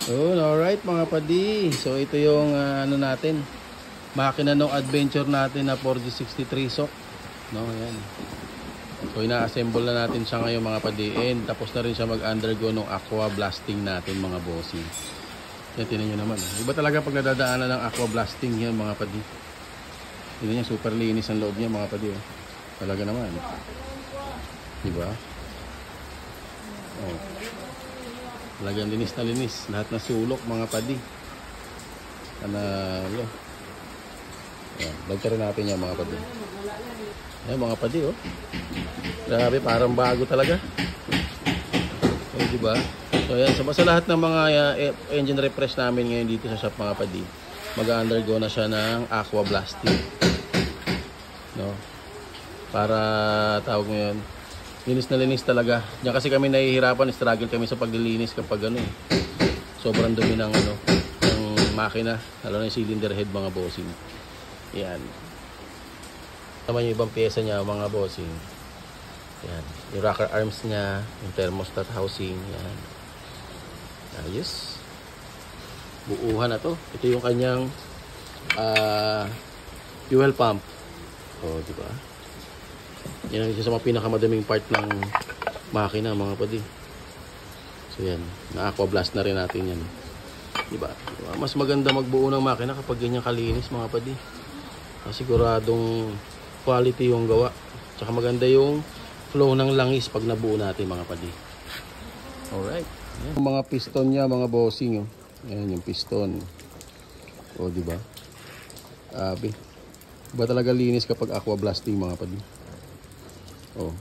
Yun, alright mga padi. So ito yung ano natin, makina ng adventure natin na 4G63 SOC. No, yan. So ina-assemble na natin siya ngayon mga padi. And tapos na rin siya mag-undergo ng aqua blasting natin mga bossing. Yan, tinan nyo naman. Iba talaga pag nadadaanan ng aqua blasting yan mga padi. Tinan nyo, super linis ang loob niya mga padi. Oh. Talaga naman. Diba? Oh. Talagang linis na linis. Lahat na sulok mga padi. Analo. Ayan, lagkarin natin yan mga padi. Ayan mga padi oh. Grabe, parang bago talaga. So, diba? So ayan, sa lahat ng mga engine refresh namin ngayon dito sa shop mga padi, mag-undergo na siya ng aqua blasting. No? Para tawag ngayon, linis na linis talaga. Diyan kasi kami nahihirapan, struggle kami sa paglilinis kapag ano eh. Sobrang dumi ng ano, ng makina, lalo na yung cylinder head mga bossing. Yan. Naman yung ibang pyesa niya mga bossing. Yan. Yung rocker arms niya, yung thermostat housing, yan. Ayos. Buuhan na to. Ito yung kanyang fuel pump. Oh, di ba? Yan ang isa sa mga pinakamadaming part ng makina mga padi. So yan, na-aqua blast na rin natin yan. Diba? Mas maganda magbuo ng makina kapag ganyan kalinis mga padi. Siguradong quality yung gawa. Tsaka maganda yung flow ng langis pag nabuo natin mga padi. Alright. Yan. Yung mga piston niya mga bossing. Oh. Yan yung piston. O diba? Abi. Iba talaga linis kapag aqua blasting mga padi. Oh.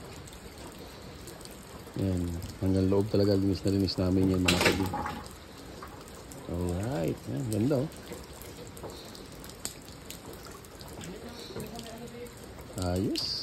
Yan. Hanggang loob talaga linis na linis namin yan mga padi. Alright. Yan. Ganda oh. Ayos.